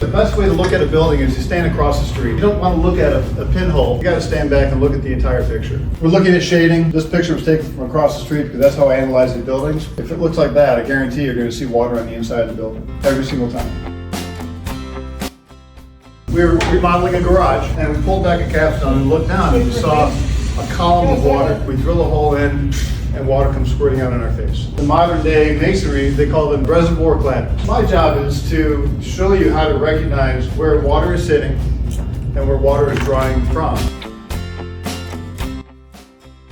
best way to look at a building is you stand across the street. You don't want to look at a pinhole. You got to stand back and look at the entire picture. We're looking at shading. This picture was taken from across the street because that's how I analyze the buildings. If it looks like that, I guarantee you're going to see water on the inside of the building every single time. We were remodeling a garage and we pulled back a capstone and looked down and we saw a column of water. We drill a hole in and water comes squirting out in our face. In modern day masonry, they call them reservoir claddings. My job is to show you how to recognize where water is sitting and where water is drying from.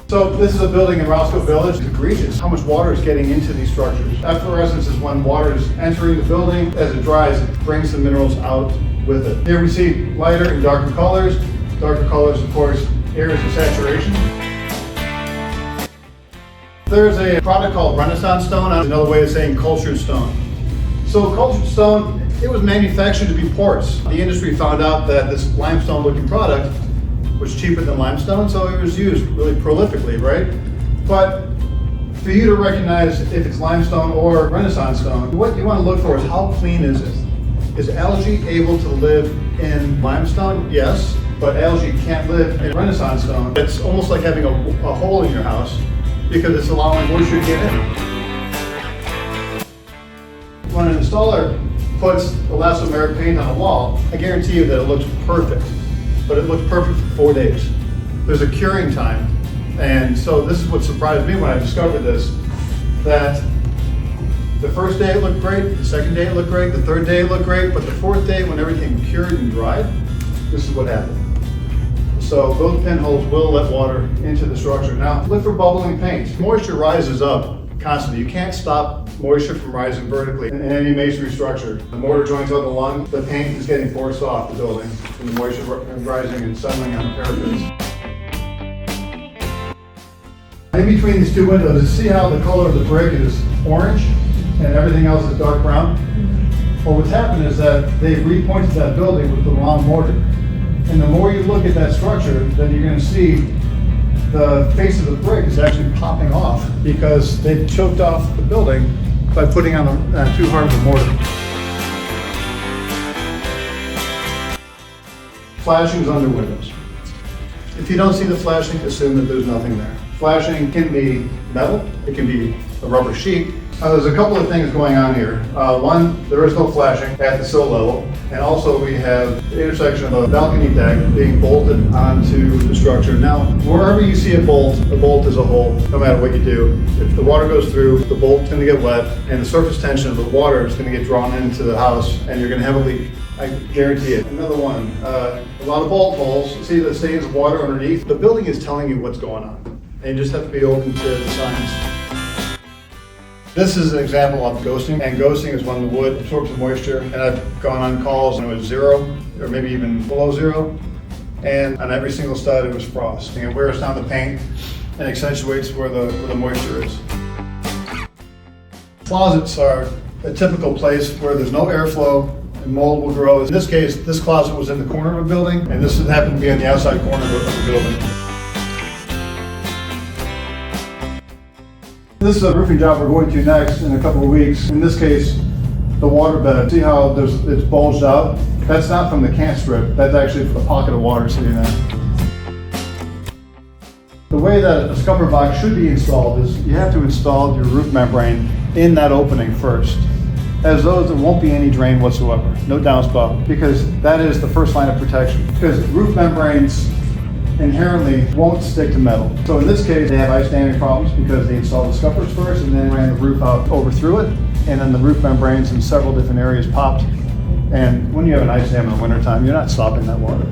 So this is a building in Roscoe Village. It's egregious how much water is getting into these structures. Efflorescence is when water is entering the building. As it dries, it brings the minerals out with it. Here we see lighter and darker colors. Darker colors, of course, areas of saturation. There's a product called Renaissance stone. That's another way of saying cultured stone. So cultured stone, it was manufactured to be porous. The industry found out that this limestone looking product was cheaper than limestone, so it was used really prolifically, right? But for you to recognize if it's limestone or Renaissance stone, what you want to look for is how clean is it? Is algae able to live in limestone? Yes, but algae can't live in Renaissance stone. It's almost like having a hole in your house because it's allowing moisture to get in. When an installer puts elastomeric paint on a wall, I guarantee you that it looks perfect, but it looks perfect for 4 days. There's a curing time, and so this is what surprised me when I discovered this, that the first day it looked great, the second day it looked great, the third day it looked great, but the fourth day when everything cured and dried, this is what happened. So those pinholes will let water into the structure. Now, look for bubbling paint. Moisture rises up constantly. You can't stop moisture from rising vertically in any masonry structure. The mortar joins out the lung, the paint is getting forced off the building, and the moisture is rising and settling on the parapets. In between these two windows, you see how the color of the brick is orange and everything else is dark brown? Well, what's happened is that they've repointed that building with the wrong mortar. And the more you look at that structure, then you're going to see the face of the brick is actually popping off because they've choked off the building by putting on too hard of a mortar. Flashing is under windows. If you don't see the flashing, assume that there's nothing there. Flashing can be metal, it can be a rubber sheet. There's a couple of things going on here. One, there is no flashing at the sill level, and also we have the intersection of a balcony deck being bolted onto the structure. Now, wherever you see a bolt is a hole, no matter what you do. If the water goes through, the bolt's going to get wet, and the surface tension of the water is going to get drawn into the house, and you're going to have a leak. I guarantee it. Another one, a lot of bolt holes. See the stains of water underneath? The building is telling you what's going on, and you just have to be open to the signs. This is an example of ghosting, and ghosting is when the wood absorbs the moisture, and I've gone on calls and it was 0, or maybe even below 0, and on every single stud it was frost. And it wears down the paint and accentuates where the moisture is. Closets are a typical place where there's no airflow and mold will grow. In this case, this closet was in the corner of a building, and this happened to be on the outside corner of the building. This is a roofing job we're going to next in a couple of weeks. In this case, the water bed. See how it's bulged out? That's not from the cant strip. That's actually a pocket of water sitting there. The way that a scupper box should be installed is you have to install your roof membrane in that opening first. As though there won't be any drain whatsoever, no downspout, because that is the first line of protection. Because roof membranes inherently won't stick to metal. So in this case, they have ice damming problems because they installed the scuppers first and then ran the roof out over through it, and then the roof membranes in several different areas popped. And when you have an ice dam in the wintertime, you're not stopping that water.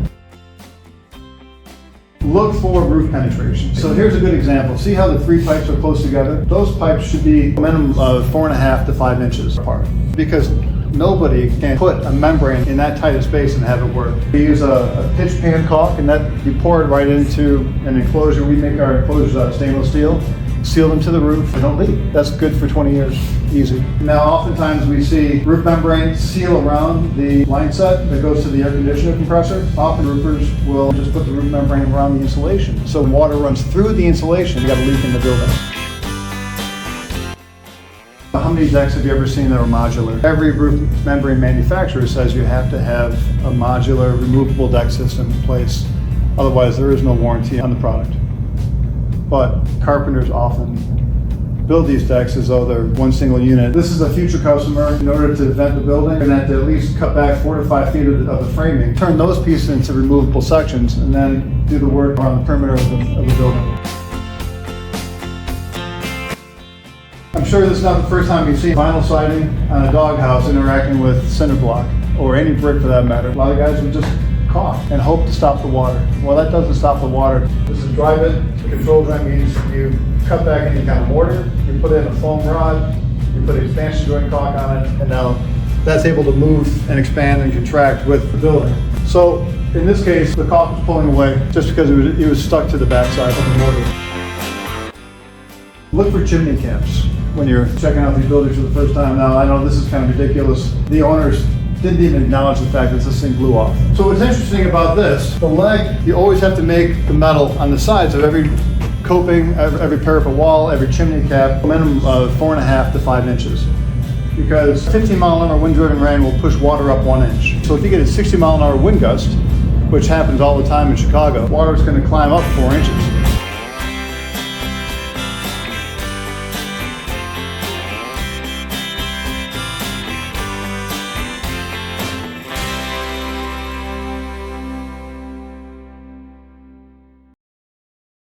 Look for roof penetration. So here's a good example. See how the 3 pipes are close together? Those pipes should be a minimum of 4.5 to 5 inches apart, because nobody can put a membrane in that tight a space and have it work. We use a pitch pan caulk, and that you pour it right into an enclosure. We make our enclosures out of stainless steel, seal them to the roof, and don't leak. That's good for 20 years, easy. Now, oftentimes we see roof membranes seal around the line set that goes to the air conditioner compressor. Often roofers will just put the roof membrane around the insulation. So water runs through the insulation, you got a leak in the building. How many decks have you ever seen that are modular? Every roof membrane manufacturer says you have to have a modular removable deck system in place. Otherwise, there is no warranty on the product. But carpenters often build these decks as though they're one single unit. This is a future customer. In order to vent the building, they're going to have to at least cut back 4 to 5 feet of the framing, turn those pieces into removable sections, and then do the work around the perimeter of the building. I'm sure this is not the first time you've seen vinyl siding on a doghouse interacting with cinder block, or any brick for that matter. A lot of guys would just caulk and hope to stop the water. Well, that doesn't stop the water. This is dry bit. The control joint means you cut back any kind of mortar, you put in a foam rod, you put an expansion joint caulk on it, and now that's able to move and expand and contract with the building. So in this case, the caulk was pulling away just because it was stuck to the backside of the mortar. Look for chimney caps when you're checking out these buildings for the first time. Now, I know this is kind of ridiculous. The owners didn't even acknowledge the fact that this thing blew off. So what's interesting about this, the leg, you always have to make the metal on the sides of every coping, every parapet wall, every chimney cap, a minimum of 4.5 to 5 inches. Because 15-mile-an-hour wind-driven rain will push water up 1 inch. So if you get a 60-mile-an-hour wind gust, which happens all the time in Chicago, water is going to climb up 4 inches.